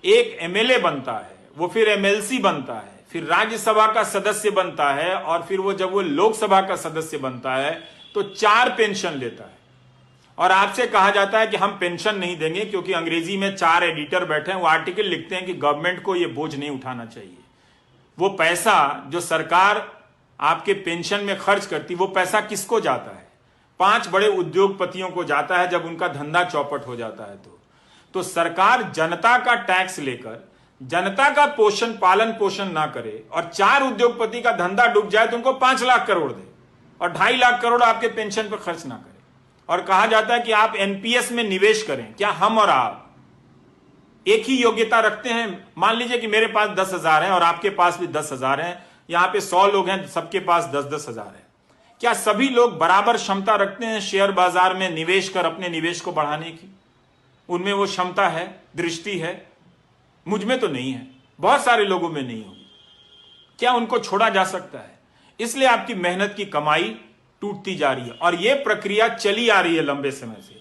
एक एमएलए बनता है, वो फिर एमएलसी बनता है, फिर राज्यसभा का सदस्य बनता है, और फिर वो जब वो लोकसभा का सदस्य बनता है तो 4 पेंशन लेता है। और आपसे कहा जाता है कि हम पेंशन नहीं देंगे, क्योंकि अंग्रेजी में 4 एडिटर बैठे हैं, वो आर्टिकल लिखते हैं कि गवर्नमेंट को ये बोझ नहीं उठाना चाहिए। वो पैसा जो सरकार आपके पेंशन में खर्च करती, वो पैसा किसको जाता है? 5 बड़े उद्योगपतियों को जाता है जब उनका धंधा चौपट हो जाता है। तो सरकार जनता का टैक्स लेकर जनता का पालन पोषण ना करे और 4 उद्योगपति का धंधा डूब जाए तो उनको 5 लाख करोड़ दे और 2.5 लाख करोड़ आपके पेंशन पर खर्च ना करे। और कहा जाता है कि आप एनपीएस में निवेश करें। क्या हम और आप एक ही योग्यता रखते हैं? मान लीजिए कि मेरे पास 10,000 है और आपके पास भी 10,000 है, यहां पे 100 लोग हैं, सबके पास 10-10 हजार है। क्या सभी लोग बराबर क्षमता रखते हैं शेयर बाजार में निवेश कर अपने निवेश को बढ़ाने की? उनमें वो क्षमता है, दृष्टि है? मुझ में तो नहीं है, बहुत सारे लोगों में नहीं होगी। क्या उनको छोड़ा जा सकता है? इसलिए आपकी मेहनत की कमाई टूटती जा रही है और यह प्रक्रिया चली आ रही है लंबे समय से।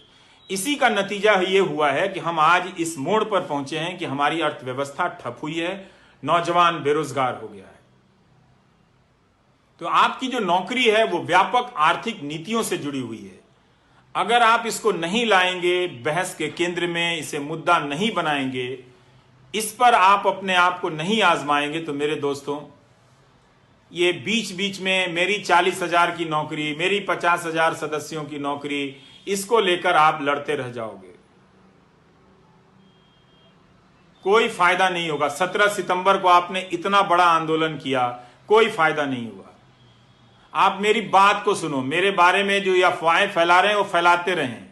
इसी का नतीजा यह हुआ है कि हम आज इस मोड़ पर पहुंचे हैं कि हमारी अर्थव्यवस्था ठप हुई है, नौजवान बेरोजगार हो गया है। तो आपकी जो नौकरी है वो व्यापक आर्थिक नीतियों से जुड़ी हुई है। अगर आप इसको नहीं लाएंगे बहस के केंद्र में, इसे मुद्दा नहीं बनाएंगे, इस पर आप अपने आप को नहीं आजमाएंगे, तो मेरे दोस्तों, ये बीच बीच में मेरी 40,000 की नौकरी, मेरी 50,000 सदस्यों की नौकरी, इसको लेकर आप लड़ते रह जाओगे, कोई फायदा नहीं होगा। 17 सितंबर को आपने इतना बड़ा आंदोलन किया, कोई फायदा नहीं हुआ। आप मेरी बात को सुनो, मेरे बारे में जो अफवाहें फैला रहे हैं वो फैलाते रहें।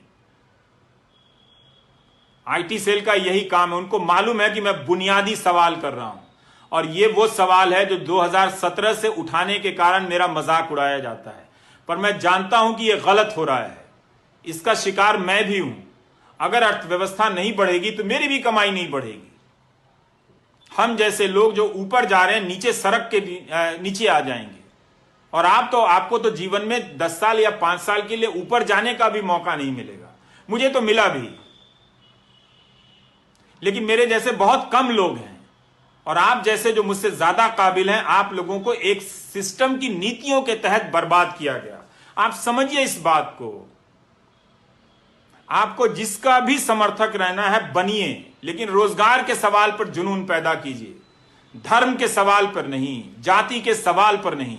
आईटी सेल का यही काम है, उनको मालूम है कि मैं बुनियादी सवाल कर रहा हूं और ये वो सवाल है जो 2017 से उठाने के कारण मेरा मजाक उड़ाया जाता है, पर मैं जानता हूं कि ये गलत हो रहा है, इसका शिकार मैं भी हूं। अगर अर्थव्यवस्था नहीं बढ़ेगी तो मेरी भी कमाई नहीं बढ़ेगी। हम जैसे लोग जो ऊपर जा रहे हैं नीचे सड़क के नीचे आ जाएंगे। और आपको तो जीवन में 10 साल या 5 साल के लिए ऊपर जाने का भी मौका नहीं मिलेगा। मुझे तो मिला भी, लेकिन मेरे जैसे बहुत कम लोग हैं और आप जैसे जो मुझसे ज्यादा काबिल हैं, आप लोगों को एक सिस्टम की नीतियों के तहत बर्बाद किया गया। आप समझिए इस बात को। आपको जिसका भी समर्थक रहना है बनिए, लेकिन रोजगार के सवाल पर जुनून पैदा कीजिए, धर्म के सवाल पर नहीं, जाति के सवाल पर नहीं,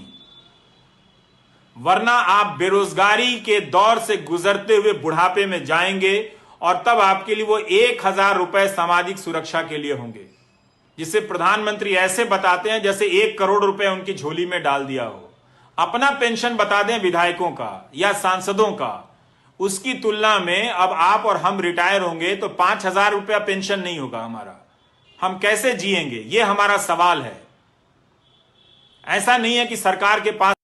वरना आप बेरोजगारी के दौर से गुजरते हुए बुढ़ापे में जाएंगे और तब आपके लिए वो 1,000 रुपए सामाजिक सुरक्षा के लिए होंगे, जिसे प्रधानमंत्री ऐसे बताते हैं जैसे 1 करोड़ रुपए उनकी झोली में डाल दिया हो। अपना पेंशन बता दें विधायकों का या सांसदों का, उसकी तुलना में अब आप और हम रिटायर होंगे तो 5,000 रुपया पेंशन नहीं होगा हमारा। हम कैसे जिएंगे, ये हमारा सवाल है। ऐसा नहीं है कि सरकार के पास